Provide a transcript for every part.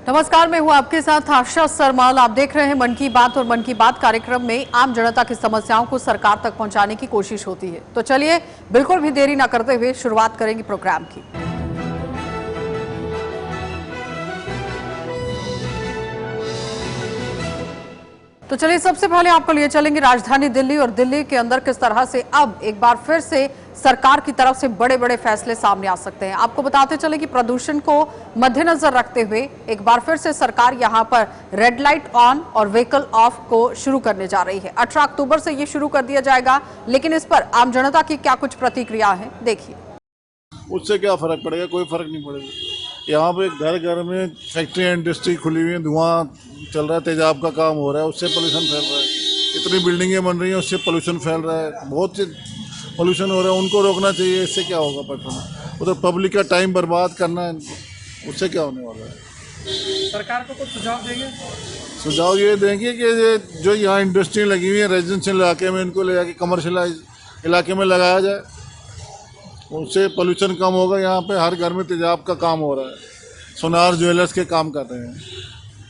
नमस्कार, मैं हूं आपके साथ आशा सरमाल। आप देख रहे हैं मन की बात और मन की बात कार्यक्रम में आम जनता की समस्याओं को सरकार तक पहुंचाने की कोशिश होती है। तो चलिए बिल्कुल भी देरी न करते हुए शुरुआत करेंगे प्रोग्राम की। तो चलिए सबसे पहले आपको लिए चलेंगे राजधानी दिल्ली और दिल्ली के अंदर किस तरह से अब एक बार फिर से सरकार की तरफ से बड़े बड़े फैसले सामने आ सकते हैं। आपको बताते चले कि प्रदूषण को मद्देनजर रखते हुए एक बार फिर से सरकार यहां पर रेड लाइट ऑन और व्हीकल ऑफ को शुरू करने जा रही है। 18 अक्टूबर से ये शुरू कर दिया जाएगा, लेकिन इस पर आम जनता की क्या कुछ प्रतिक्रिया है, देखिए। उससे क्या फर्क पड़ेगा? कोई फर्क नहीं पड़ेगा। यहाँ पे घर घर में फैक्ट्री इंडस्ट्री खुली हुई है, धुआं चल रहा है, तेजाब का काम हो रहा है, उससे पोल्यूशन फैल रहा है। इतनी बिल्डिंगें बन रही हैं, उससे पोल्यूशन फैल रहा है, बहुत से पोल्यूशन हो रहा है। उनको रोकना चाहिए। इससे क्या होगा? पता उधर पब्लिक का टाइम बर्बाद करना है, उससे क्या होने वाला है? सरकार को कुछ सुझाव देंगे? सुझाव ये देंगे कि ये जो यहाँ इंडस्ट्री लगी हुई है रेजिडेंशियल इलाके में, इनको ले जाके कमर्शियलाइज इलाके में लगाया जाए, उससे पोल्यूशन कम होगा। यहाँ पे हर घर में तेजाब का काम हो रहा है, सोनार ज्वेलर्स के काम कर रहे हैं,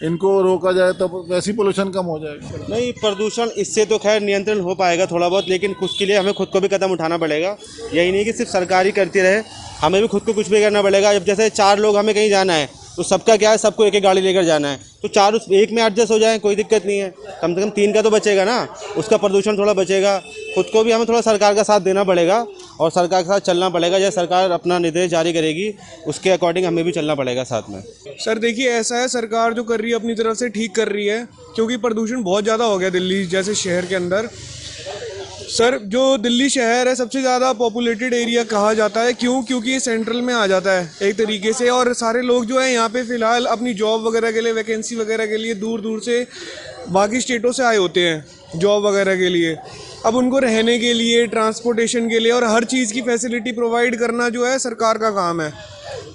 इनको रोका जाए तो वैसे ही पोल्यूशन कम हो जाएगा। नहीं, प्रदूषण इससे तो खैर नियंत्रण हो पाएगा थोड़ा बहुत, लेकिन उसके लिए हमें खुद को भी कदम उठाना पड़ेगा। यही नहीं कि सिर्फ सरकार ही करती रहे, हमें भी खुद को कुछ भी करना पड़ेगा। जब जैसे 4 लोग हमें कहीं जाना है तो सबका क्या है, सबको एक एक गाड़ी लेकर जाना है, तो 4 उस एक में एडजस्ट हो जाए, कोई दिक्कत नहीं है। कम से कम 3 का तो बचेगा ना, उसका प्रदूषण थोड़ा बचेगा। खुद को भी हमें थोड़ा सरकार का साथ देना पड़ेगा और सरकार के साथ चलना पड़ेगा। जैसे सरकार अपना निर्देश जारी करेगी उसके अकॉर्डिंग हमें भी चलना पड़ेगा साथ में। सर देखिए, ऐसा है, सरकार जो कर रही है अपनी तरफ से ठीक कर रही है, क्योंकि प्रदूषण बहुत ज़्यादा हो गया दिल्ली जैसे शहर के अंदर। सर जो दिल्ली शहर है सबसे ज़्यादा पॉपुलेटेड एरिया कहा जाता है, क्योंकि ये सेंट्रल में आ जाता है एक तरीके से, और सारे लोग जो है यहाँ पे फ़िलहाल अपनी जॉब वगैरह के लिए, वैकेंसी वगैरह के लिए दूर दूर से बाकी स्टेटों से आए होते हैं जॉब वगैरह के लिए। अब उनको रहने के लिए, ट्रांसपोर्टेशन के लिए और हर चीज़ की फैसिलिटी प्रोवाइड करना जो है सरकार का काम है,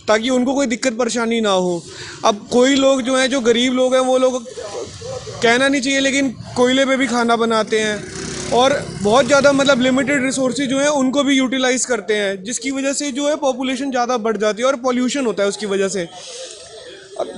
ताकि उनको कोई दिक्कत परेशानी ना हो। अब कोई लोग जो हैं, जो गरीब लोग हैं, वो लोग कहना नहीं चाहिए लेकिन कोयले पे भी खाना बनाते हैं और बहुत ज़्यादा मतलब लिमिटेड रिसोर्सेज जो हैं उनको भी यूटिलाइज़ करते हैं, जिसकी वजह से जो है पॉपुलेशन ज़्यादा बढ़ जाती है और पॉल्यूशन होता है उसकी वजह से।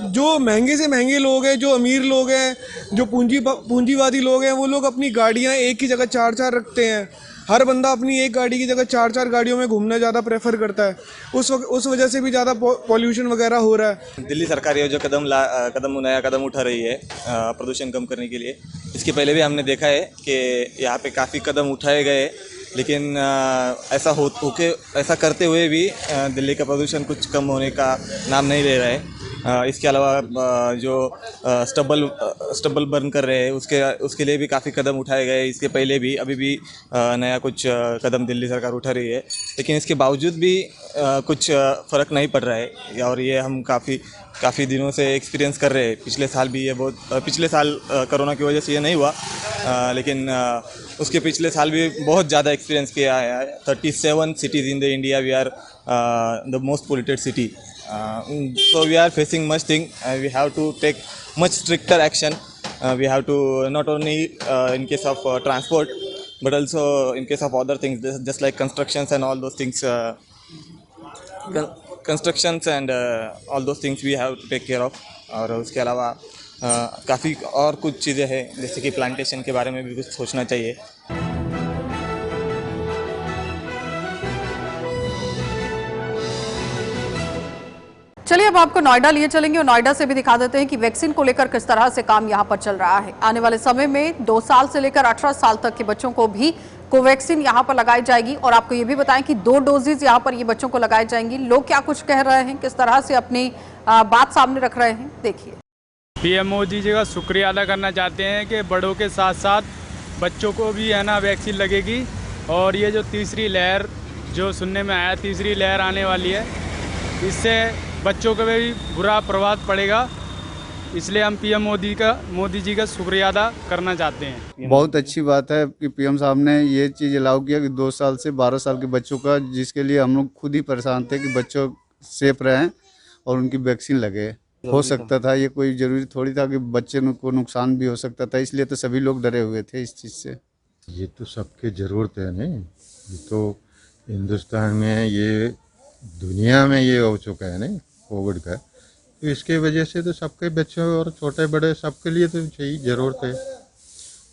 जो महंगे से महंगे लोग हैं, जो अमीर लोग हैं, जो पूंजीवादी लोग हैं, वो लोग अपनी गाड़ियां एक की जगह 4-4 रखते हैं। हर बंदा अपनी एक गाड़ी की जगह 4-4 गाड़ियों में घूमना ज़्यादा प्रेफर करता है। उस वजह से भी ज़्यादा पॉल्यूशन वगैरह हो रहा है। दिल्ली सरकार ये जो नया कदम उठा रही है प्रदूषण कम करने के लिए, इसके पहले भी हमने देखा है कि यहाँ पे काफ़ी कदम उठाए गए, लेकिन ऐसा करते हुए भी दिल्ली का प्रदूषण कुछ कम होने का नाम नहीं ले रहा है। इसके अलावा जो स्टबल बर्न कर रहे हैं उसके लिए भी काफ़ी कदम उठाए गए इसके पहले भी। अभी भी नया कुछ कदम दिल्ली सरकार उठा रही है, लेकिन इसके बावजूद भी कुछ फ़र्क नहीं पड़ रहा है और ये हम काफ़ी दिनों से एक्सपीरियंस कर रहे हैं। पिछले साल कोरोना की वजह से ये नहीं हुआ, लेकिन उसके पिछले साल भी बहुत ज़्यादा एक्सपीरियंस किया है। 37 cities in the India, we are the most polluted city. So we are facing much thing. We have to take much stricter action. We have to not only in case of transport, but also in case of other things, just like constructions and all those things. Constructions and all those things we have to take care of. और उसके अलावा काफ़ी और कुछ चीज़ें हैं, जैसे कि प्लांटेशन के बारे में भी कुछ सोचना चाहिए। चलिए अब आपको नोएडा लिए चलेंगे और नोएडा से भी दिखा देते हैं कि वैक्सीन को लेकर किस तरह से काम यहां पर चल रहा है। आने वाले समय में 2 साल से लेकर 18 साल तक के बच्चों को भी कोवैक्सीन यहां पर लगाई जाएगी। और आपको ये भी बताएं कि 2 डोजेज यहां पर ये बच्चों को लगाई जाएंगी। लोग क्या कुछ कह रहे हैं, किस तरह से अपनी बात सामने रख रहे हैं, देखिए। पीएम मोदी जी का शुक्रिया अदा करना चाहते हैं कि बड़ों के साथ साथ बच्चों को भी है ना वैक्सीन लगेगी। और ये जो तीसरी लहर जो सुनने में आया, तीसरी लहर आने वाली है, इससे बच्चों को भी बुरा प्रभाव पड़ेगा। इसलिए हम पीएम मोदी जी का शुक्रिया अदा करना चाहते हैं। बहुत अच्छी बात है कि पीएम साहब ने ये चीज़ अलाउ किया कि 2 साल से 12 साल के बच्चों का, जिसके लिए हम लोग खुद ही परेशान थे कि बच्चों सेफ रहें और उनकी वैक्सीन लगे। हो सकता था, ये कोई ज़रूरी थोड़ी था कि बच्चे को नुकसान भी हो सकता था, इसलिए तो सभी लोग डरे हुए थे इस चीज़ से। ये तो सबके ज़रूरत है नहीं, ये तो हिंदुस्तान में, ये दुनिया में ये हो चुका है नहीं कोविड का, तो इसके वजह से तो सबके बच्चों और छोटे बड़े सबके लिए तो चाहिए, ज़रूरत है।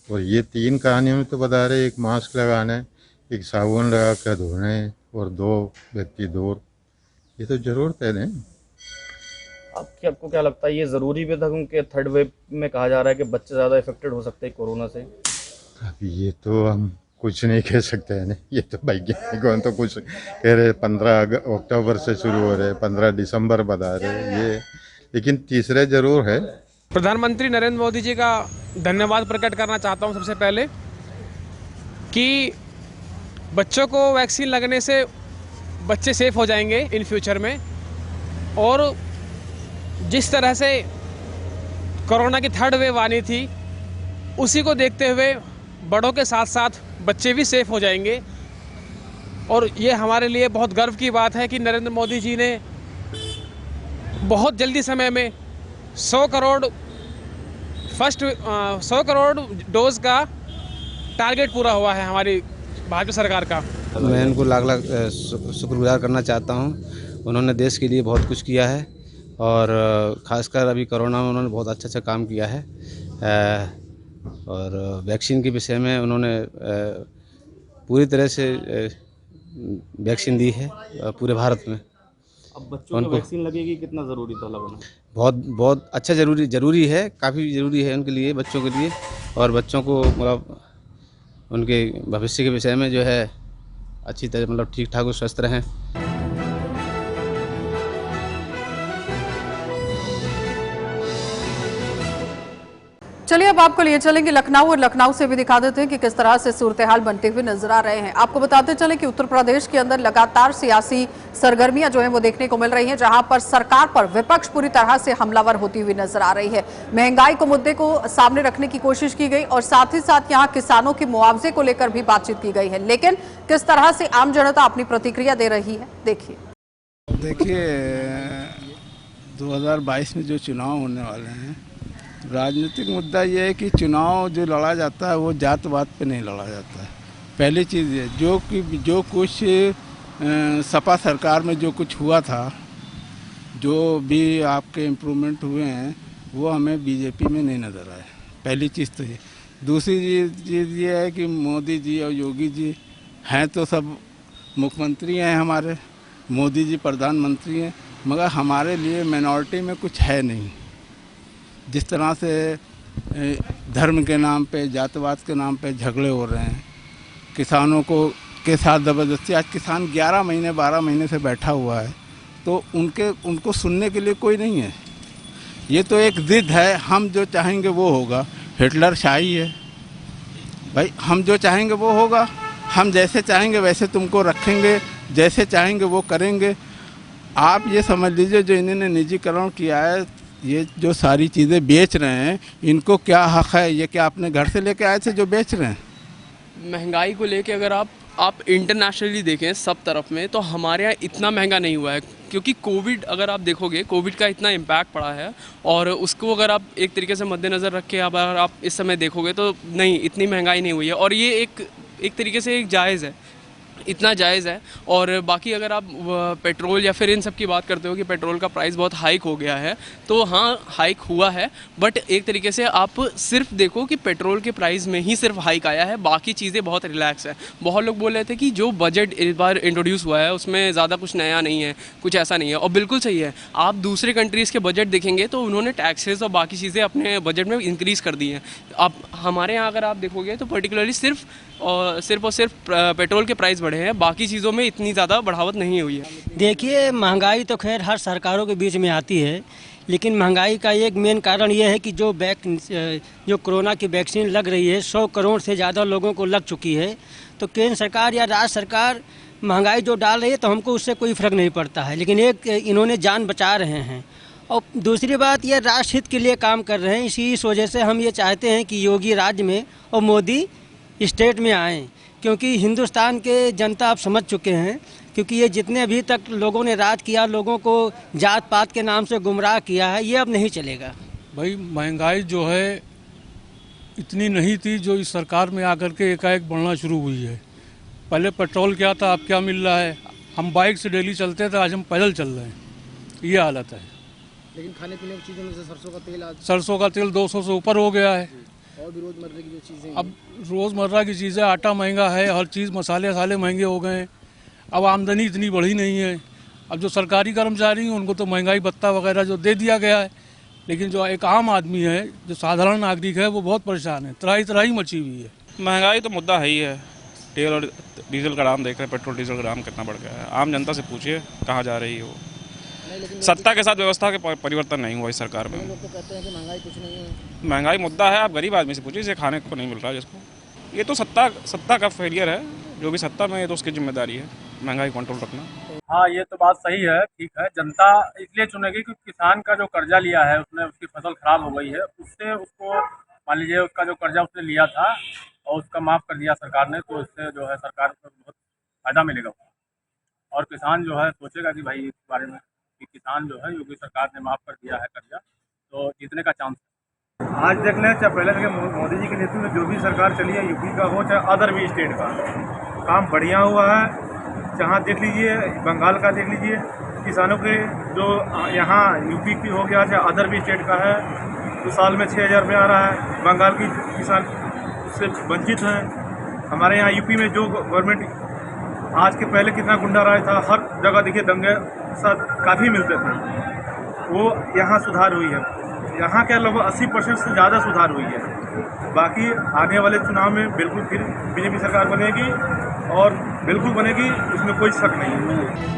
और ये 3 कहानियों में तो बता रहे, एक मास्क लगाना है, एक साबुन लगा कर धोना है और 2 व्यक्ति दूर, ये तो ज़रूरत है नहीं। आपको क्या लगता है ये ज़रूरी भी था, क्योंकि थर्ड वेव में कहा जा रहा है कि बच्चे ज़्यादा इफेक्टेड हो सकते हैं कोरोना से? अब ये तो हम कुछ नहीं कह सकते हैं, नहीं, ये तो वैज्ञानिक तो कुछ कह रहे 15 अक्टूबर से शुरू हो रहे, 15 दिसंबर बता रहे ये, लेकिन तीसरे जरूर है। प्रधानमंत्री नरेंद्र मोदी जी का धन्यवाद प्रकट करना चाहता हूं सबसे पहले कि बच्चों को वैक्सीन लगने से बच्चे सेफ हो जाएंगे इन फ्यूचर में, और जिस तरह से कोरोना की थर्ड वेव आनी थी उसी को देखते हुए बड़ों के साथ साथ बच्चे भी सेफ हो जाएंगे। और ये हमारे लिए बहुत गर्व की बात है कि नरेंद्र मोदी जी ने बहुत जल्दी समय में 100 करोड़ डोज का टारगेट पूरा हुआ है हमारी भाजपा सरकार का। मैं इनको लाख लाख शुक्रगुजार करना चाहता हूँ। उन्होंने देश के लिए बहुत कुछ किया है और ख़ासकर अभी कोरोना में उन्होंने बहुत अच्छा काम किया है। और वैक्सीन के विषय में उन्होंने पूरी तरह से वैक्सीन दी है पूरे भारत में। अब बच्चों को वैक्सीन लगेगी, कितना ज़रूरी था लगना? बहुत अच्छा ज़रूरी है, काफ़ी ज़रूरी है उनके लिए, बच्चों के लिए। और बच्चों को मतलब उनके भविष्य के विषय में जो है अच्छी तरह मतलब ठीक ठाक स्वस्थ रहें। चलिए अब आपको लिए चलेंगे लखनऊ, और लखनऊ से भी दिखा देते हैं कि किस तरह से सूरत हाल बनते हुए नजर आ रहे हैं। आपको बताते चले कि उत्तर प्रदेश के अंदर लगातार सियासी सरगर्मियां जो है वो देखने को मिल रही हैं, जहां पर सरकार पर विपक्ष पूरी तरह से हमलावर होती हुई नजर आ रही है। महंगाई को मुद्दे को सामने रखने की कोशिश की गई और साथ ही साथ यहाँ किसानों के मुआवजे को लेकर भी बातचीत की गई है। लेकिन किस तरह से आम जनता अपनी प्रतिक्रिया दे रही है, देखिए। 2022 में जो चुनाव होने वाले हैं, राजनीतिक मुद्दा ये है कि चुनाव जो लड़ा जाता है वो जात-पात पे नहीं लड़ा जाता है। पहली चीज़ ये जो कुछ सपा सरकार में जो कुछ हुआ था, जो भी आपके इम्प्रूवमेंट हुए हैं वो हमें बीजेपी में नहीं नज़र आए। पहली चीज़ तो ये। दूसरी चीज़ ये है कि मोदी जी और योगी जी हैं तो सब मुख्यमंत्री हैं हमारे, मोदी जी प्रधानमंत्री हैं, मगर हमारे लिए मिनॉरिटी में कुछ है नहीं। जिस तरह से धर्म के नाम पे, जातिवाद के नाम पे झगड़े हो रहे हैं, किसानों को के साथ ज़बरदस्ती, आज किसान 11 महीने 12 महीने से बैठा हुआ है, तो उनको सुनने के लिए कोई नहीं है। ये तो एक ज़िद है, हम जो चाहेंगे वो होगा। हिटलर शाही है भाई, हम जो चाहेंगे वो होगा, हम जैसे चाहेंगे वैसे तुमको रखेंगे, जैसे चाहेंगे वो करेंगे। आप ये समझ लीजिए जो इन्होंने निजीकरण किया है, ये जो सारी चीज़ें बेच रहे हैं, इनको क्या हक है? ये क्या अपने घर से लेके आए थे जो बेच रहे हैं? महंगाई को लेके अगर आप इंटरनेशनली देखें सब तरफ में, तो हमारे यहाँ इतना महंगा नहीं हुआ है, क्योंकि कोविड अगर आप देखोगे, कोविड का इतना इम्पैक्ट पड़ा है और उसको अगर आप एक तरीके से मद्देनज़र रख के अगर आप इस समय देखोगे तो नहीं, इतनी महंगाई नहीं हुई है। और ये एक तरीके से एक जायज़ है, इतना जायज़ है। और बाकी अगर आप पेट्रोल या फिर इन सब की बात करते हो कि पेट्रोल का प्राइस बहुत हाइक हो गया है, तो हाँ हाइक हुआ है, बट एक तरीके से आप सिर्फ देखो कि पेट्रोल के प्राइस में ही सिर्फ हाइक आया है, बाकी चीज़ें बहुत रिलैक्स है। बहुत लोग बोल रहे थे कि जो बजट इस बार इंट्रोड्यूस हुआ है उसमें ज़्यादा कुछ नया नहीं है, कुछ ऐसा नहीं है, और बिल्कुल सही है। आप दूसरे कंट्रीज़ के बजट देखेंगे तो उन्होंने टैक्सेस और बाकी चीज़ें अपने बजट में इंक्रीज़ कर दी हैं। अब हमारे यहाँ अगर आप देखोगे तो पर्टिकुलरली सिर्फ और सिर्फ पेट्रोल के प्राइस बढ़े हैं, बाकी चीज़ों में इतनी ज़्यादा बढ़ावत नहीं हुई है। देखिए, महंगाई तो खैर हर सरकारों के बीच में आती है, लेकिन महंगाई का एक मेन कारण ये है कि जो कोरोना की वैक्सीन लग रही है, 100 करोड़ से ज़्यादा लोगों को लग चुकी है, तो केंद्र सरकार या राज्य सरकार महंगाई जो डाल रही है तो हमको उससे कोई फ़र्क नहीं पड़ता है, लेकिन एक इन्होंने जान बचा रहे हैं। और दूसरी बात, ये राष्ट्र हित के लिए काम कर रहे हैं। इस वजह से हम ये चाहते हैं कि योगी राज्य में और मोदी स्टेट में आएँ, क्योंकि हिंदुस्तान के जनता आप समझ चुके हैं, क्योंकि ये जितने अभी तक लोगों ने राज किया, लोगों को जात पात के नाम से गुमराह किया है, ये अब नहीं चलेगा। भाई महंगाई जो है इतनी नहीं थी जो इस सरकार में आकर के एकाएक बढ़ना शुरू हुई है। पहले पेट्रोल क्या था, अब क्या मिल रहा है। हम बाइक से डेली चलते थे, आज हम पैदल चल रहे हैं, ये हालत है। लेकिन खाने पीने की चीज़ों में से सरसों का तेल आज सरसों का तेल 200 से ऊपर हो गया है। और भी रोज़मर्रा की जो चीज़ें अब रोज़मर्रा की चीज़ें, आटा महंगा है, हर चीज़ मसाले वसाले महंगे हो गए हैं। अब आमदनी इतनी बढ़ी नहीं है। अब जो सरकारी कर्मचारी हैं उनको तो महंगाई भत्ता वगैरह जो दे दिया गया है, लेकिन जो एक आम आदमी है, जो साधारण नागरिक है, वो बहुत परेशान है। त्राही त्राही मची हुई है। महंगाई तो मुद्दा है ही है। तेल और डीजल का दाम देख रहे हैं, पेट्रोल डीजल का दाम कितना बढ़ गया है। आम जनता से पूछिए कहाँ जा रही है वो। सत्ता के साथ व्यवस्था के परिवर्तन नहीं हुआ इस सरकार में। लोग तो कहते हैं कि महंगाई कुछ नहीं है। महंगाई मुद्दा है, आप गरीब आदमी से पूछिए, इसे खाने को नहीं मिल रहा है जिसको। ये तो सत्ता का फेलियर है। जो भी सत्ता में है तो उसकी जिम्मेदारी है महंगाई कंट्रोल रखना। हाँ, ये तो बात सही है, ठीक है। जनता इसलिए चुनेगी कि किसान का जो कर्जा लिया है, उसने उसकी फसल खराब हो गई है, उससे उसको मान लीजिए उसका जो कर्जा उसने लिया था और उसका माफ़ कर दिया सरकार ने, तो इससे जो है सरकार को बहुत फ़ायदा मिलेगा। और किसान जो है सोचेगा कि भाई इस बारे में कि किसान जो है योगी सरकार ने माफ़ कर दिया है कर्जा, तो जीतने का चांस है। आज देख लें, चाहे पहले देखिए मोदी जी के नेतृत्व में जो भी सरकार चली है, यूपी का हो चाहे अदर भी स्टेट का, काम बढ़िया हुआ है। जहाँ देख लीजिए, बंगाल का देख लीजिए, किसानों के जो यहाँ यूपी की हो गया चाहे अदर भी स्टेट का है, तो साल में 6,000 रुपये आ रहा है। बंगाल की किसान उससे वंचित हैं। हमारे यहाँ यूपी में जो गवर्नमेंट आज के पहले कितना गुंडा राज था, हर जगह देखिए दंगे सब काफ़ी मिलते थे, वो यहाँ सुधार हुई है। यहाँ के लगभग 80% से ज़्यादा सुधार हुई है। बाकी आने वाले चुनाव में बिल्कुल फिर बीजेपी सरकार बनेगी और बिल्कुल बनेगी, इसमें कोई शक नहीं है।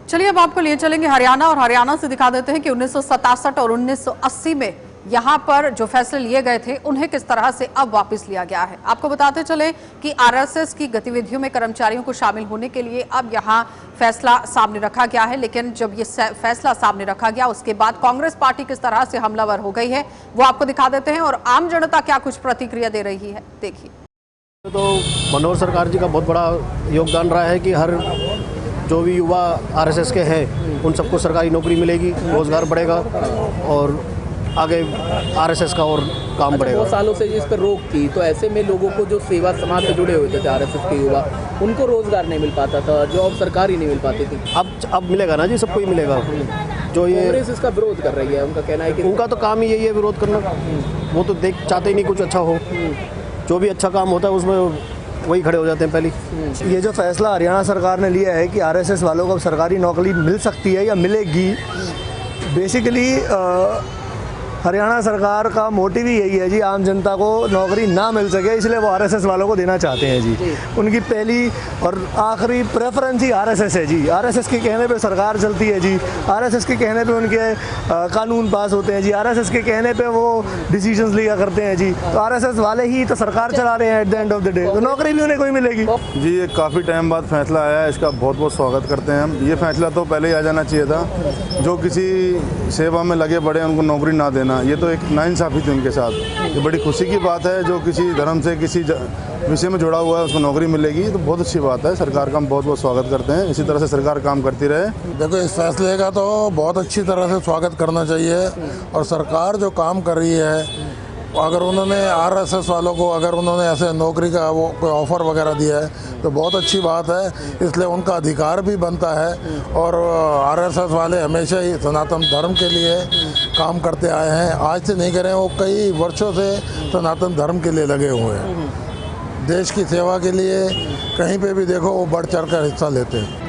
चलिए अब आपको लिए चलेंगे हरियाणा, और हरियाणा से दिखा देते हैं कि 1967 और 1980 में यहाँ पर जो फैसले लिए गए थे उन्हें किस तरह से अब वापस लिया गया है। आपको बताते चले कि आरएसएस की गतिविधियों में कर्मचारियों को शामिल होने के लिए अब यहाँ फैसला सामने रखा गया है, लेकिन जब ये फैसला सामने रखा गया उसके बाद कांग्रेस पार्टी किस तरह से हमलावर हो गई है वो आपको दिखा देते हैं, और आम जनता क्या कुछ प्रतिक्रिया दे रही है, देखिए। तो मनोहर सरकार जी का बहुत बड़ा योगदान रहा है कि हर जो भी युवा आरएसएस के हैं उन सबको सरकारी नौकरी मिलेगी, रोजगार बढ़ेगा और आगे आरएसएस का और काम बढ़ेगा। बहुत सालों से इस पर रोक थी, तो ऐसे में लोगों को जो सेवा समाज से जुड़े हुए थे आरएसएस के युवा, उनको रोजगार नहीं मिल पाता था, जॉब सरकारी नहीं मिल पाती थी। अब मिलेगा ना जी, सबको ही मिलेगा। जो ये कांग्रेस इसका विरोध कर रही है, उनका कहना है कि उनका तो काम ही यही है विरोध करना। वो तो चाहते ही नहीं कुछ अच्छा हो। जो भी अच्छा काम होता है उसमें वही खड़े हो जाते हैं पहले। ये जो फैसला हरियाणा सरकार ने लिया है कि आरएसएस वालों को सरकारी नौकरी मिल सकती है या मिलेगी, बेसिकली हरियाणा सरकार का मोटिव ही यही है जी, आम जनता को नौकरी ना मिल सके इसलिए वो आरएसएस वालों को देना चाहते हैं जी। उनकी पहली और आखिरी प्रेफरेंस ही आरएसएस है जी। आरएसएस के कहने पे सरकार चलती है जी, आरएसएस के कहने पे उनके कानून पास होते हैं जी, आरएसएस के कहने पे वो डिसीजंस लिया करते हैं जी। तो आरएसएस वाले ही तो सरकार चला रहे हैं at the end of the day, तो नौकरी भी उन्हें कोई मिलेगी जी। ये काफ़ी टाइम बाद फैसला आया है, इसका बहुत बहुत स्वागत करते हैं हम। ये फैसला तो पहले ही आ जाना चाहिए था। जो किसी सेवा में लगे बड़े उनको नौकरी ना देना, ये तो एक नाइंसाफ़ी थी उनके साथ। ये बड़ी खुशी की बात है, जो किसी धर्म से किसी विषय में जुड़ा हुआ है उसको नौकरी मिलेगी, तो बहुत अच्छी बात है। सरकार का हम बहुत बहुत स्वागत करते हैं। इसी तरह से सरकार काम करती रहे। देखो, इस फैसले का तो बहुत अच्छी तरह से स्वागत करना चाहिए, और सरकार जो काम कर रही है, अगर उन्होंने आरएसएस वालों को अगर उन्होंने ऐसे नौकरी का वो कोई ऑफ़र वगैरह दिया है तो बहुत अच्छी बात है। इसलिए उनका अधिकार भी बनता है। और आरएसएस वाले हमेशा ही सनातन धर्म के लिए काम करते आए हैं, आज से नहीं करें, वो कई वर्षों से सनातन धर्म के लिए लगे हुए हैं। देश की सेवा के लिए कहीं पे भी देखो वो बढ़ चढ़ कर हिस्सा लेते हैं।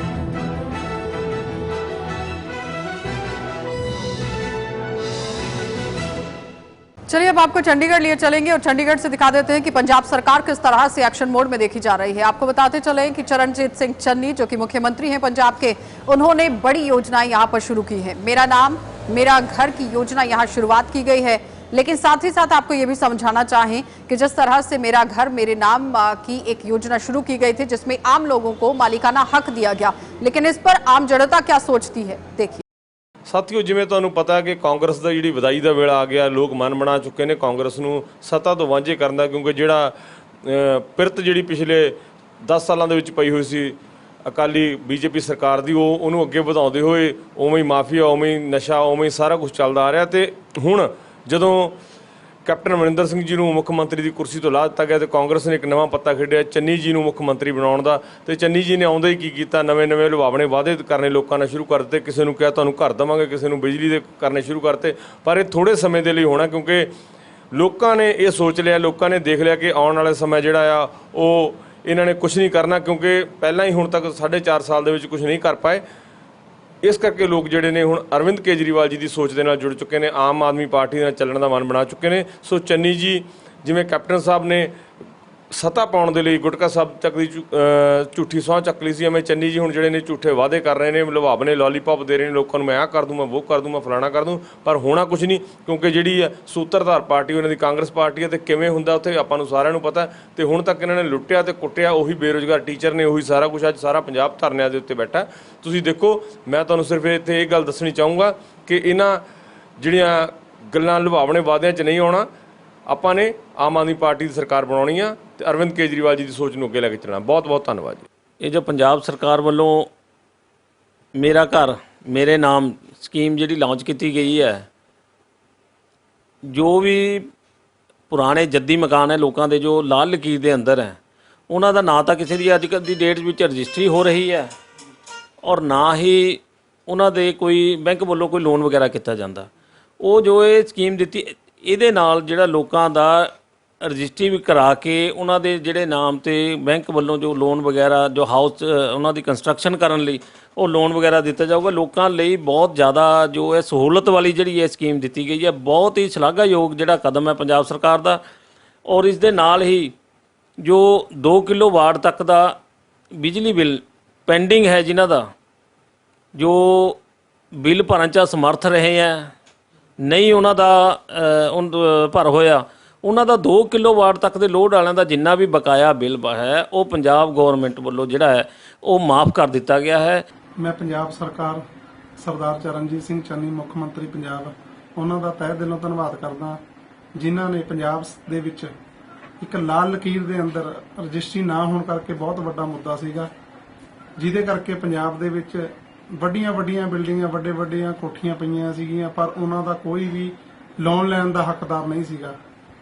चलिए अब आपको चंडीगढ़ लिए चलेंगे और चंडीगढ़ से दिखा देते हैं कि पंजाब सरकार किस तरह से एक्शन मोड में देखी जा रही है। आपको बताते चले कि चरणजीत सिंह चन्नी जो कि मुख्यमंत्री हैं पंजाब के, उन्होंने बड़ी योजनाएं यहां पर शुरू की हैं। मेरा नाम मेरा घर की योजना यहां शुरुआत की गई है, लेकिन साथ ही साथ आपको ये भी समझाना चाहें कि जिस तरह से मेरा घर मेरे नाम की एक योजना शुरू की गई थी जिसमें आम लोगों को मालिकाना हक दिया गया, लेकिन इस पर आम जनता क्या सोचती है, देखिए। ਸਾਥੀਓ, ਜਿਵੇਂ ਤੁਹਾਨੂੰ ਪਤਾ ਕਿ ਕਾਂਗਰਸ ਦਾ ਜਿਹੜੀ ਵਧਾਈ ਦਾ ਵੇਲਾ ਆ ਗਿਆ, ਲੋਕ ਮਨ ਬਣਾ ਚੁੱਕੇ ਨੇ ਕਾਂਗਰਸ ਨੂੰ ਸੱਤਾ ਤੋਂ ਵਾਂਝੇ ਕਰਨ ਦਾ, ਕਿਉਂਕਿ ਜਿਹੜਾ ਪਿਰਤ ਜਿਹੜੀ ਪਿਛਲੇ 10 ਸਾਲਾਂ ਦੇ ਵਿੱਚ ਪਈ ਹੋਈ ਸੀ ਅਕਾਲੀ ਬੀਜੇਪੀ ਸਰਕਾਰ ਦੀ, ਉਹਨੂੰ ਅੱਗੇ ਵਧਾਉਂਦੇ ਹੋਏ ਉਵੇਂ ਹੀ ਮਾਫੀਆ, ਉਵੇਂ ਹੀ ਨਸ਼ਾ, ਉਵੇਂ ਹੀ ਸਾਰਾ ਕੁਝ ਚੱਲਦਾ ਆ ਰਿਹਾ। ਤੇ ਹੁਣ ਜਦੋਂ ਕੈਪਟਨ ਅਮਰਿੰਦਰ ਸਿੰਘ ਜੀ ਨੂੰ ਮੁੱਖ ਮੰਤਰੀ ਦੀ ਕੁਰਸੀ ਤੋਂ ਲਾ ਦਿੱਤਾ ਗਿਆ ਤੇ ਕਾਂਗਰਸ ਨੇ ਇੱਕ ਨਵਾਂ ਪੱਤਾ ਖੇਡਿਆ ਚੰਨੀ ਜੀ ਨੂੰ ਮੁੱਖ ਮੰਤਰੀ ਬਣਾਉਣ ਦਾ। ਤੇ ਚੰਨੀ ਜੀ ਨੇ ਆਉਂਦੇ ਹੀ ਕੀ ਕੀਤਾ, ਨਵੇਂ ਲੁਭਾਵਣੇ ਵਾਅਦੇ ਕਰਨੇ ਲੋਕਾਂ ਨਾਲ ਸ਼ੁਰੂ ਕਰ ਦਿੱਤੇ। ਕਿਸੇ ਨੂੰ ਕਿਹਾ ਤੁਹਾਨੂੰ ਘਰ ਦੇਵਾਂਗੇ, ਕਿਸੇ ਨੂੰ ਬਿਜਲੀ ਦੇ ਕਰਨੇ ਸ਼ੁਰੂ ਕਰਤੇ। ਪਰ ਇਹ ਥੋੜ੍ਹੇ ਸਮੇਂ ਦੇ ਲਈ ਹੋਣਾ, ਕਿਉਂਕਿ ਲੋਕਾਂ ਨੇ ਇਹ ਸੋਚ ਲਿਆ, ਲੋਕਾਂ ਨੇ ਦੇਖ ਲਿਆ ਕਿ ਆਉਣ ਵਾਲਾ ਸਮਾਂ ਜਿਹੜਾ ਆ ਉਹ ਇਹਨਾਂ ਨੇ ਕੁਝ ਨਹੀਂ ਕਰਨਾ, ਕਿਉਂਕਿ ਪਹਿਲਾਂ ਹੀ ਹੁਣ ਤੱਕ 4.5 ਸਾਲ ਦੇ ਵਿੱਚ ਕੁਝ ਨਹੀਂ ਕਰ ਪਾਏ। ਇਸ ਕਰਕੇ ਲੋਕ ਜਿਹੜੇ ਨੇ ਹੁਣ ਅਰਵਿੰਦ ਕੇਜਰੀਵਾਲ ਜੀ ਦੀ ਸੋਚ ਦੇ ਨਾਲ ਜੁੜ ਚੁੱਕੇ ਨੇ, ਆਮ ਆਦਮੀ ਪਾਰਟੀ ਨਾਲ ਚੱਲਣ ਦਾ ਮਨ ਬਣਾ ਚੁੱਕੇ ਨੇ। ਸੋ ਚੰਨੀ ਜੀ ਜਿਵੇਂ ਕੈਪਟਨ ਸਾਹਿਬ ਨੇ ਸੱਤਾ ਪਾਉਣ ਦੇ ਲਈ ਗੁਟਕਾ ਸਾਹਿਬ ਤੱਕ ਦੀ ਝੂਠੀ ਸਹੁੰ ਚੱਕ ਲਈ ਸੀ, ਐਵੇਂ ਚੰਨੀ ਜੀ ਹੁਣ ਜਿਹੜੇ ਨੇ ਝੂਠੇ ਵਾਅਦੇ ਕਰ ਰਹੇ ਨੇ, ਲੁਭਾਵਣੇ ਲੋਲੀਪੌਪ ਦੇ ਰਹੇ ਨੇ ਲੋਕਾਂ ਨੂੰ, ਮੈਂ ਆਹ ਕਰ ਦੂੰ, ਮੈਂ ਉਹ ਕਰ ਦੂੰ, ਮੈਂ ਫਲਾਣਾ ਕਰ ਦੂੰ, ਪਰ ਹੋਣਾ ਕੁਝ ਨਹੀਂ। ਕਿਉਂਕਿ ਜਿਹੜੀ ਹੈ ਸੂਤਰਧਾਰ ਪਾਰਟੀ ਉਹਨਾਂ ਦੀ ਕਾਂਗਰਸ ਪਾਰਟੀ ਹੈ, ਤੇ ਕਿਵੇਂ ਹੁੰਦਾ ਉੱਥੇ ਆਪਾਂ ਨੂੰ ਸਾਰਿਆਂ ਨੂੰ ਪਤਾ। ਤੇ ਹੁਣ ਤੱਕ ਇਹਨਾਂ ਨੇ ਲੁੱਟਿਆ ਤੇ ਕੁੱਟਿਆ, ਉਹੀ ਬੇਰੁਜ਼ਗਾਰ ਟੀਚਰ ਨੇ, ਉਹੀ ਸਾਰਾ ਕੁਝ। ਅੱਜ ਸਾਰਾ ਪੰਜਾਬ ਧਰਨਿਆਂ ਦੇ ਉੱਤੇ ਬੈਠਾ। ਤੁਸੀਂ ਦੇਖੋ, ਮੈਂ ਤੁਹਾਨੂੰ ਸਿਰਫ ਇੱਥੇ ਇਹ ਗੱਲ ਦੱਸਣੀ ਚਾਹੂੰਗਾ ਕਿ ਇਹਨਾਂ ਜਿਹੜੀਆਂ ਗੱਲਾਂ ਲੁਭਾਵਣੇ ਵਾਅਦਿਆਂ 'ਚ ਨਹੀਂ ਆਉਣਾ। ਆਪਾਂ ਨੇ ਆਮ ਆਦਮੀ ਪਾਰਟੀ ਦੀ ਸਰਕਾਰ ਬਣਾਉਣੀ ਆ ਤੇ ਅਰਵਿੰਦ ਕੇਜਰੀਵਾਲ ਜੀ ਦੀ ਸੋਚ ਨੂੰ ਅੱਗੇ ਲੈ ਕੇ ਚੱਲਣਾ। ਬਹੁਤ ਬਹੁਤ ਧੰਨਵਾਦ ਜੀ। ਇਹ ਜੋ ਪੰਜਾਬ ਸਰਕਾਰ ਵੱਲੋਂ ਮੇਰਾ ਘਰ ਮੇਰੇ ਨਾਮ ਸਕੀਮ ਜਿਹੜੀ ਲਾਂਚ ਕੀਤੀ ਗਈ ਹੈ, ਜੋ ਵੀ ਪੁਰਾਣੇ ਜੱਦੀ ਮਕਾਨ ਹੈ ਲੋਕਾਂ ਦੇ ਜੋ ਲਾਲ ਲਕੀਰ ਦੇ ਅੰਦਰ ਹੈ, ਉਹਨਾਂ ਦਾ ਨਾ ਤਾਂ ਕਿਸੇ ਦੀ ਅੱਜ ਕੱਲ੍ਹ ਦੀ ਡੇਟ ਵਿੱਚ ਰਜਿਸਟਰੀ ਹੋ ਰਹੀ ਹੈ ਔਰ ਨਾ ਹੀ ਉਹਨਾਂ ਦੇ ਕੋਈ ਬੈਂਕ ਵੱਲੋਂ ਕੋਈ ਲੋਨ ਵਗੈਰਾ ਕੀਤਾ ਜਾਂਦਾ। ਉਹ ਜੋ ਇਹ ਸਕੀਮ ਦਿੱਤੀ, ਇਹਦੇ ਨਾਲ ਜਿਹੜਾ ਲੋਕਾਂ ਦਾ ਰਜਿਸਟਰੀ ਵੀ ਕਰਾ ਕੇ ਉਹਨਾਂ ਦੇ ਜਿਹੜੇ ਨਾਮ ਤੇ ਬੈਂਕ ਵੱਲੋਂ ਜੋ ਲੋਨ ਵਗੈਰਾ, ਜੋ ਹਾਊਸ ਉਹਨਾਂ ਦੀ ਕੰਸਟਰਕਸ਼ਨ ਕਰਨ ਲਈ ਉਹ ਲੋਨ ਵਗੈਰਾ ਦਿੱਤਾ ਜਾਊਗਾ। ਲੋਕਾਂ ਲਈ ਬਹੁਤ ਜ਼ਿਆਦਾ ਜੋ ਹੈ ਸਹੂਲਤ ਵਾਲੀ ਜਿਹੜੀ ਇਹ ਸਕੀਮ ਦਿੱਤੀ ਗਈ ਹੈ, ਬਹੁਤ ਹੀ ਸ਼ਲਾਘਾਯੋਗ ਜਿਹੜਾ ਕਦਮ ਹੈ ਪੰਜਾਬ ਸਰਕਾਰ ਦਾ। ਔਰ ਇਸ ਦੇ ਨਾਲ ਹੀ ਜੋ 2 ਕਿਲੋਵਾਟ ਤੱਕ ਦਾ ਬਿਜਲੀ ਬਿੱਲ ਪੈਂਡਿੰਗ ਹੈ, ਜਿਨ੍ਹਾਂ ਦਾ ਜੋ ਬਿੱਲ ਭਰਨ 'ਚ ਸਮਰਥ ਰਹੇ ਹੈ, ਨਹੀਂ ਉਹਨਾਂ ਦਾ ਭਰ ਹੋਇਆ, ਉਹਨਾਂ ਦਾ 2 ਕਿਲੋਵਾਟ ਤੱਕ ਦੇ ਲੋਡ ਵਾਲਿਆਂ ਦਾ ਜਿੰਨਾ ਵੀ ਬਕਾਇਆ ਬਿੱਲ ਹੈ ਉਹ ਪੰਜਾਬ ਗੌਰਮੈਂਟ ਵੱਲੋਂ ਜਿਹੜਾ ਹੈ ਉਹ ਮਾਫ ਕਰ ਦਿੱਤਾ ਗਿਆ ਹੈ। ਮੈਂ ਪੰਜਾਬ ਸਰਕਾਰ ਸਰਦਾਰ ਚਰਨਜੀਤ ਸਿੰਘ ਚੰਨੀ ਮੁੱਖ ਮੰਤਰੀ ਪੰਜਾਬ, ਉਹਨਾਂ ਦਾ ਤਹਿ ਦਿਲੋਂ ਧੰਨਵਾਦ ਕਰਦਾ, ਜਿਨ੍ਹਾਂ ਨੇ ਪੰਜਾਬ ਦੇ ਵਿੱਚ ਇੱਕ ਲਾਲ ਲਕੀਰ ਦੇ ਅੰਦਰ ਰਜਿਸਟਰੀ ਨਾ ਹੋਣ ਕਰਕੇ ਬਹੁਤ ਵੱਡਾ ਮੁੱਦਾ ਸੀਗਾ, ਜਿਹਦੇ ਕਰਕੇ ਪੰਜਾਬ ਦੇ ਵਿੱਚ ਵੱਡੀਆਂ ਬਿਲਡਿੰਗਾਂ, ਵੱਡੀਆਂ ਕੋਠੀਆਂ ਪਈਆਂ ਸੀਗੀਆਂ, ਪਰ ਉਹਨਾਂ ਦਾ ਕੋਈ ਵੀ ਲੋਨ ਲੈਣ ਦਾ ਹੱਕਦਾਰ ਨਹੀਂ ਸੀਗਾ।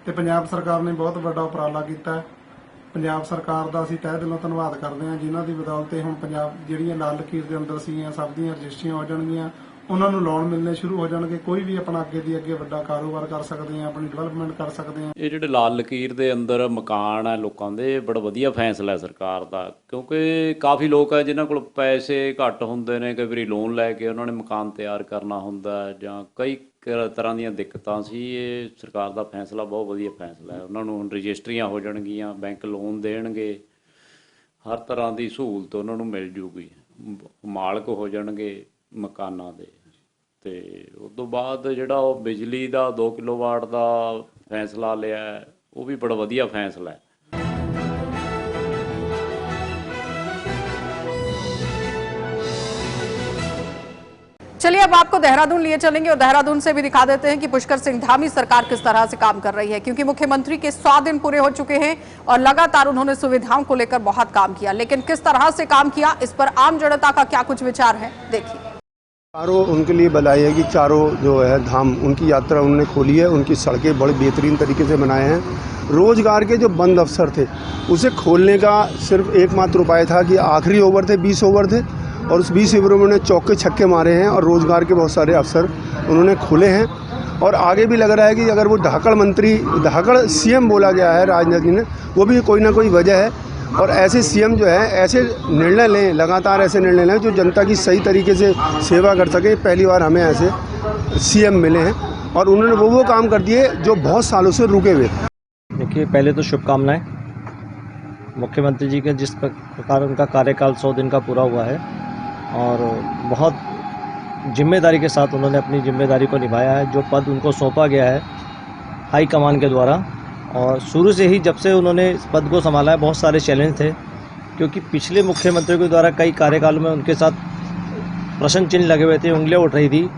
ਤੇ ਪੰਜਾਬ ਸਰਕਾਰ ਨੇ ਬਹੁਤ ਵੱਡਾ ਉਪਰਾਲਾ ਕੀਤਾ। ਪੰਜਾਬ ਸਰਕਾਰ ਦਾ ਅਸੀਂ ਤਹਿ ਦਿਲੋਂ ਧੰਨਵਾਦ ਕਰਦੇ ਹਾਂ, ਜਿਨ੍ਹਾਂ ਦੀ ਬਦੌਲਤ ਹੁਣ ਪੰਜਾਬ ਜਿਹੜੀਆਂ ਲਾਲ ਲਕੀਰ ਦੇ ਅੰਦਰ ਸੀਗੀਆਂ ਸਭ ਦੀਆਂ ਰਜਿਸਟਰੀਆਂ ਹੋ ਜਾਣਗੀਆਂ, ਉਹਨਾਂ ਨੂੰ ਲੋਨ ਮਿਲਣੇ ਸ਼ੁਰੂ ਹੋ ਜਾਣਗੇ। ਕੋਈ ਵੀ ਆਪਣਾ ਅੱਗੇ ਵੱਡਾ ਕਾਰੋਬਾਰ ਕਰ ਸਕਦੇ ਆ, ਆਪਣੀ ਡਿਵੈਲਪਮੈਂਟ ਕਰ ਸਕਦੇ ਆ। ਇਹ ਜਿਹੜੇ ਲਾਲ ਲਕੀਰ ਦੇ ਅੰਦਰ ਮਕਾਨ ਹੈ ਲੋਕਾਂ ਦੇ, ਬੜਾ ਵਧੀਆ ਫੈਸਲਾ ਹੈ ਸਰਕਾਰ ਦਾ, ਕਿਉਂਕਿ ਕਾਫੀ ਲੋਕ ਹੈ ਜਿਨ੍ਹਾਂ ਕੋਲ ਪੈਸੇ ਘੱਟ ਹੁੰਦੇ ਨੇ, ਕਈ ਵਾਰੀ ਲੋਨ ਲੈ ਕੇ ਉਹਨਾਂ ਨੇ ਮਕਾਨ ਤਿਆਰ ਕਰਨਾ ਹੁੰਦਾ ਜਾਂ ਕਈ ਤਰ੍ਹਾਂ ਦੀਆਂ ਦਿੱਕਤਾਂ ਸੀ। ਇਹ ਸਰਕਾਰ ਦਾ ਫੈਸਲਾ ਬਹੁਤ ਵਧੀਆ ਫੈਸਲਾ ਹੈ। ਉਹਨਾਂ ਨੂੰ ਹੁਣ ਰਜਿਸਟਰੀਆਂ ਹੋ ਜਾਣਗੀਆਂ, ਬੈਂਕ ਲੋਨ ਦੇਣਗੇ, ਹਰ ਤਰ੍ਹਾਂ ਦੀ ਸਹੂਲਤ ਉਹਨਾਂ ਨੂੰ ਮਿਲ ਜੂਗੀ, ਮਾਲਕ ਹੋ ਜਾਣਗੇ ਮਕਾਨਾਂ ਦੇ। ਤੇ ਉਸ ਤੋਂ ਬਾਅਦ ਜਿਹੜਾ ਉਹ ਬਿਜਲੀ ਦਾ 2 ਕਿਲੋਵਾਟ ਦਾ ਫੈਸਲਾ ਲਿਆ, ਉਹ ਵੀ ਬੜਾ ਵਧੀਆ ਫੈਸਲਾ ਹੈ। चलिए अब आपको देहरादून लिए चलेंगे और देहरादून से भी दिखा देते हैं कि पुष्कर सिंह धामी सरकार किस तरह से काम कर रही है, क्योंकि मुख्यमंत्री के 100 दिन पूरे हो चुके हैं और लगातार उन्होंने सुविधाओं को लेकर बहुत काम किया। लेकिन किस तरह से काम किया, इस पर आम जनता का क्या कुछ विचार है, देखिए। चारों उनके लिए बधाई है कि चारों जो है धाम उनकी यात्रा उन्होंने खोली है, उनकी सड़कें बड़े बेहतरीन तरीके से बनाए हैं। रोजगार के जो बंद अवसर थे उसे खोलने का सिर्फ एकमात्र उपाय था कि आखिरी ओवर थे, 20 ओवर थे, और उस 20 ओवर में उन्होंने चौके छक्के मारे हैं और रोजगार के बहुत सारे अवसर उन्होंने खोले हैं। और आगे भी लग रहा है कि अगर वो धाकड़ सीएम बोला गया है राजनाथ जी ने, वो भी कोई ना कोई वजह है। और ऐसे सीएम जो है ऐसे निर्णय लें, लगातार ऐसे निर्णय लें जो जनता की सही तरीके से सेवा कर सके। पहली बार हमें ऐसे सीएम मिले हैं और उन्होंने वो काम कर दिए जो बहुत सालों से रुके हुए थे। देखिए, पहले तो शुभकामनाएं मुख्यमंत्री जी के, जिस प्रकार उनका कार्यकाल 100 दिन का पूरा हुआ है और बहुत जिम्मेदारी के साथ उन्होंने अपनी जिम्मेदारी को निभाया है। जो पद उनको सौंपा गया है हाई कमान के द्वारा, और शुरू से ही जब से उन्होंने इस पद को संभाला है बहुत सारे चैलेंज थे, क्योंकि पिछले मुख्यमंत्री के द्वारा कई कार्यकालों में उनके साथ प्रश्न चिन्ह लगे हुए थे, उंगलियां उठ रही थी।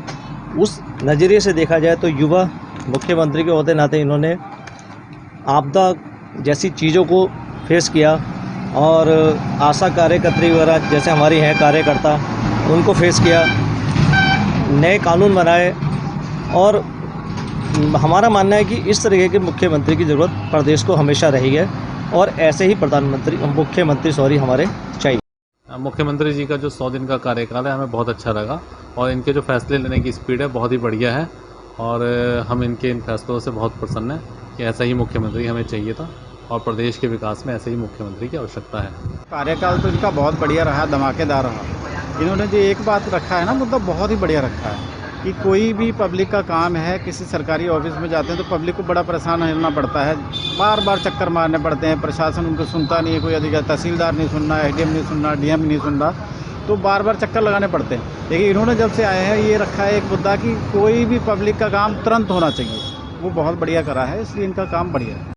उस नज़रिए से देखा जाए तो युवा मुख्यमंत्री के होते नाते इन्होंने आपदा जैसी चीज़ों को फेस किया और आशा कार्यकर्त्री वगैरह जैसे हमारी हैं कार्यकर्ता, उनको फेस किया, नए कानून बनाए और हमारा मानना है कि इस तरीके के मुख्यमंत्री की ज़रूरत प्रदेश को हमेशा रही है और ऐसे ही मुख्यमंत्री हमारे चाहिए। मुख्यमंत्री जी का जो 100 दिन का कार्यकाल है हमें बहुत अच्छा लगा और इनके जो फैसले लेने की स्पीड है बहुत ही बढ़िया है और हम इनके इन फैसलों से बहुत प्रसन्न हैं कि ऐसा ही मुख्यमंत्री हमें चाहिए था और प्रदेश के विकास में ऐसे ही मुख्यमंत्री की आवश्यकता है। कार्यकाल तो इनका बहुत बढ़िया रहा, धमाकेदार रहा। इन्होंने जो एक बात रखा है ना, मतलब बहुत ही बढ़िया रखा है कि कोई भी पब्लिक का काम है, किसी सरकारी ऑफिस में जाते हैं तो पब्लिक को बड़ा परेशान होना पड़ता है, बार बार चक्कर मारने पड़ते हैं, प्रशासन उनको सुनता नहीं है, कोई अधिकारी तहसीलदार नहीं सुन रहा, एसडीएम नहीं सुन रहा, डीएम नहीं सुन रहा, तो बार बार चक्कर लगाने पड़ते हैं। लेकिन इन्होंने जब से आए हैं ये रखा है एक मुद्दा कि कोई भी पब्लिक का काम तुरंत होना चाहिए, वो बहुत बढ़िया करा है, इसलिए इनका काम बढ़िया है।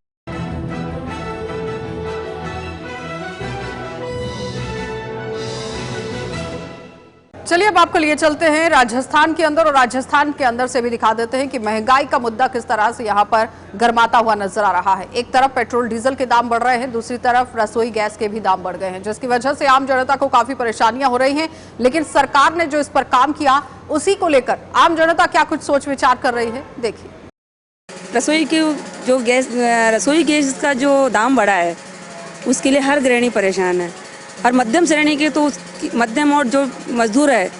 चलिए अब आपको लिए चलते हैं राजस्थान के अंदर, और राजस्थान के अंदर से भी दिखा देते हैं कि महंगाई का मुद्दा किस तरह से यहां पर गर्माता हुआ नजर आ रहा है। एक तरफ पेट्रोल डीजल के दाम बढ़ रहे हैं, दूसरी तरफ रसोई गैस के भी दाम बढ़ गए हैं, जिसकी वजह से आम जनता को काफी परेशानियां हो रही हैं। लेकिन सरकार ने जो इस पर काम किया उसी को लेकर आम जनता क्या कुछ सोच विचार कर रही है, देखिए। रसोई गैस का जो दाम बढ़ा है उसके लिए हर गृहिणी परेशान है, और मध्यम श्रेणी के तो मध्यम और जो मजदूर है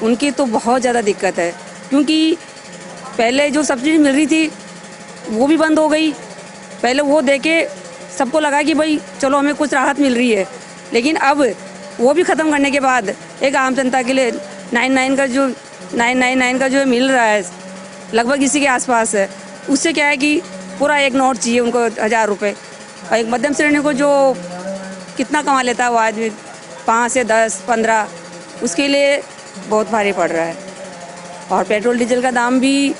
उनकी तो बहुत ज़्यादा दिक्कत है, क्योंकि पहले जो सब्सिडी मिल रही थी वो भी बंद हो गई। पहले वो देके सबको लगा कि भाई चलो हमें कुछ राहत मिल रही है, लेकिन अब वो भी ख़त्म करने के बाद एक आम जनता के लिए 999 का जो मिल रहा है लगभग इसी के आसपास है, उससे क्या है कि पूरा एक नोट चाहिए उनको 1000 रुपये, और एक मध्यम श्रेणी को जो कितना कमा लेता है वो आदमी 5 से 10 15, उसके लिए बहुत भारी पड़ रहा है। और पेट्रोल डीजल का दाम भी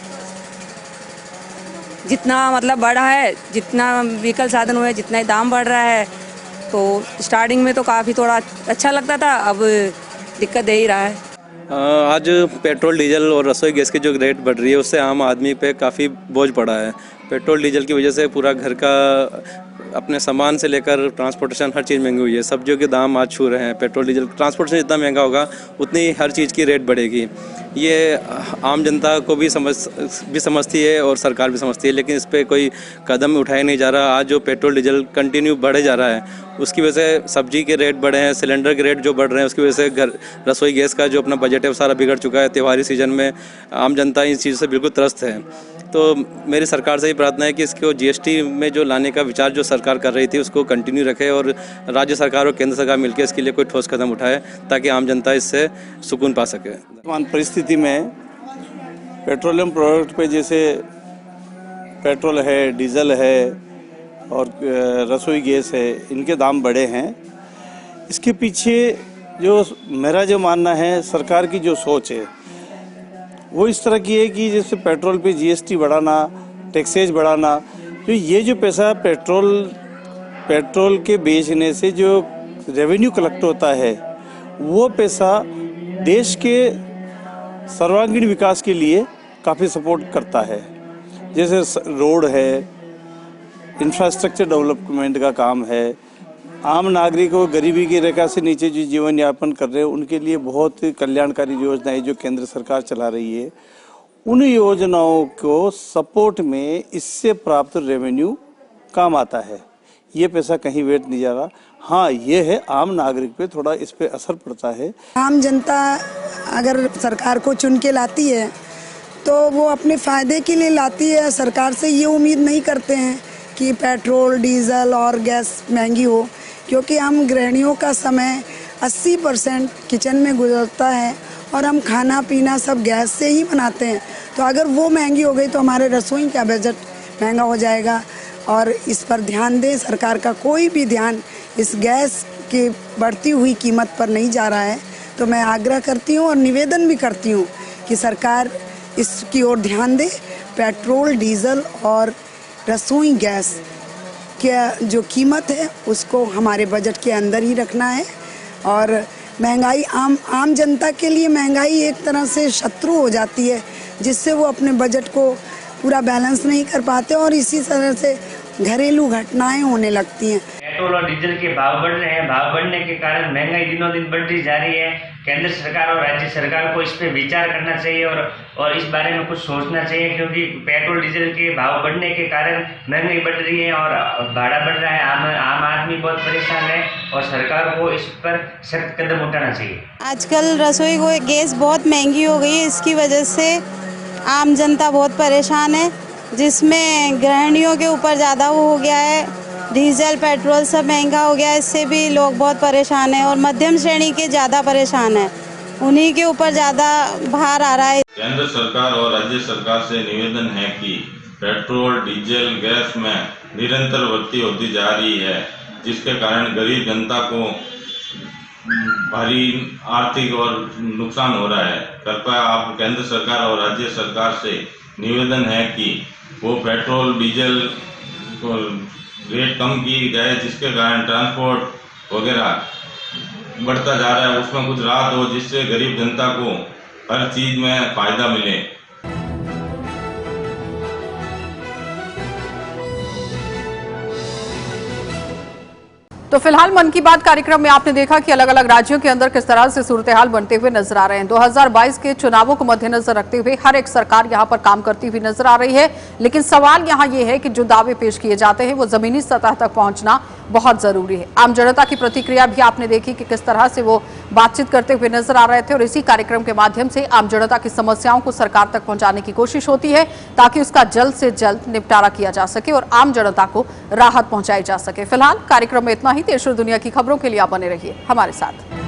जितना मतलब बढ़ा है, जितना व्हीकल साधन हुए जितना ही दाम बढ़ रहा है, तो स्टार्टिंग में तो काफ़ी थोड़ा अच्छा लगता था, अब दिक्कत दे ही रहा है। आज पेट्रोल डीजल और रसोई गैस की जो रेट बढ़ रही है उससे आम आदमी पे काफ़ी बोझ पड़ा है। पेट्रोल डीजल की वजह से पूरा घर का अपने सामान से लेकर ट्रांसपोर्टेशन हर चीज़ महंगी हुई है। सब्जियों के दाम आज छू रहे हैं। पेट्रोल डीजल ट्रांसपोर्टेशन जितना महंगा होगा उतनी हर चीज़ की रेट बढ़ेगी। ये आम जनता को भी समझती है और सरकार भी समझती है, लेकिन इस पर कोई कदम उठाया नहीं जा रहा। आज जो पेट्रोल डीजल कंटिन्यू बढ़े जा रहा है उसकी वजह से सब्जी के रेट बढ़े हैं, सिलेंडर के रेट जो बढ़ रहे हैं उसकी वजह से घर रसोई गैस का जो अपना बजट है वो सारा बिगड़ चुका है। त्योहारी सीजन में आम जनता इस चीज़ से बिल्कुल त्रस्त है। तो मेरी सरकार से ही प्रार्थना है कि इसको जीएसटी में जो लाने का विचार जो सरकार कर रही थी उसको कंटिन्यू रखे और राज्य सरकार और केंद्र सरकार मिलकर इसके लिए कोई ठोस कदम उठाए ताकि आम जनता इससे सुकून पा सके। वर्तमान परिस्थिति में पेट्रोलियम प्रोडक्ट पे जैसे पेट्रोल है, डीजल है और रसोई गैस है, इनके दाम बढ़े हैं। इसके पीछे जो मेरा जो मानना है, सरकार की जो सोच है वो इस तरह की है कि जैसे पेट्रोल पे जीएसटी बढ़ाना, टैक्सेज बढ़ाना, तो ये जो पैसा पेट्रोल के बेचने से जो रेवेन्यू कलेक्ट होता है वो पैसा देश के सर्वांगीण विकास के लिए काफ़ी सपोर्ट करता है। जैसे रोड है, इंफ्रास्ट्रक्चर डेवलपमेंट का काम है, आम नागरिकों गरीबी की रेखा से नीचे जो जीवन यापन कर रहे हैं उनके लिए बहुत कल्याणकारी योजनाएं जो केंद्र सरकार चला रही है, उन योजनाओं को सपोर्ट में इससे प्राप्त रेवेन्यू काम आता है। ये पैसा कहीं वेट नहीं जा रहा। हाँ, ये है आम नागरिक पे थोड़ा इस पे असर पड़ता है। आम जनता अगर सरकार को चुन के लाती है तो वो अपने फ़ायदे के लिए लाती है। सरकार से ये उम्मीद नहीं करते हैं कि पेट्रोल, डीजल और गैस महंगी हो, क्योंकि हम गृहिणियों का समय 80% किचन में गुजरता है और हम खाना पीना सब गैस से ही बनाते हैं। तो अगर वो महंगी हो गई तो हमारे रसोई का बजट महंगा हो जाएगा, और इस पर ध्यान दें। सरकार का कोई भी ध्यान इस गैस की बढ़ती हुई कीमत पर नहीं जा रहा है। तो मैं आग्रह करती हूँ और निवेदन भी करती हूँ कि सरकार इसकी ओर ध्यान दे। पेट्रोल, डीजल और रसोई गैस की जो कीमत है उसको हमारे बजट के अंदर ही रखना है। और महंगाई आम जनता के लिए महंगाई एक तरह से शत्रु हो जाती है, जिससे वो अपने बजट को पूरा बैलेंस नहीं कर पाते और इसी तरह से घरेलू घटनाएं होने लगती हैं। पेट्रोल और डीजल के भाव बढ़ रहे हैं। भाव बढ़ने के कारण महंगाई दिनों दिन बढ़ती जा रही है। केंद्र सरकार और राज्य सरकार को इस पर विचार करना चाहिए और इस बारे में कुछ सोचना चाहिए, क्योंकि पेट्रोल डीजल के भाव बढ़ने के कारण महंगाई बढ़ रही है और भाड़ा बढ़ रहा है। आम आदमी बहुत परेशान है और सरकार को इस पर सख्त कदम उठाना चाहिए। आजकल रसोई गैस बहुत महंगी हो गई है, इसकी वजह से आम जनता बहुत परेशान है, जिसमें गृहिणियों के ऊपर ज़्यादा वो हो गया है। डीजल पेट्रोल सब महंगा हो गया है, इससे भी लोग बहुत परेशान हैं और मध्यम श्रेणी के ज़्यादा परेशान हैं, उन्हीं के ऊपर ज़्यादा भार आ रहा है। केंद्र सरकार और राज्य सरकार से निवेदन है कि पेट्रोल डीजल गैस में निरंतर वृद्धि होती जा रही है, जिसके कारण गरीब जनता को भारी आर्थिक और नुकसान हो रहा है। कृपया आप केंद्र सरकार और राज्य सरकार से निवेदन है कि वो पेट्रोल डीजल को रेट कम की जाए, जिसके कारण ट्रांसपोर्ट वगैरह बढ़ता जा रहा है, उसमें कुछ राहत हो, जिससे गरीब जनता को हर चीज़ में फ़ायदा मिले। तो फिलहाल मन की बात कार्यक्रम में आपने देखा कि अलग अलग राज्यों के अंदर किस तरह से सूरत हाल बनते हुए नजर आ रहे हैं। 2022 के चुनावों को मद्देनजर रखते हुए हर एक सरकार यहां पर काम करती हुई नजर आ रही है, लेकिन सवाल यहां ये है कि जो दावे पेश किए जाते हैं वो जमीनी सतह तक पहुंचना बहुत जरूरी है। आम जनता की प्रतिक्रिया भी आपने देखी कि किस तरह से वो बातचीत करते हुए नजर आ रहे थे और इसी कार्यक्रम के माध्यम से आम जनता की समस्याओं को सरकार तक पहुंचाने की कोशिश होती है ताकि उसका जल्द से जल्द निपटारा किया जा सके और आम जनता को राहत पहुंचाई जा सके। फिलहाल कार्यक्रम में इतना ही। देश और दुनिया की खबरों के लिए आप बने रहिए हमारे साथ।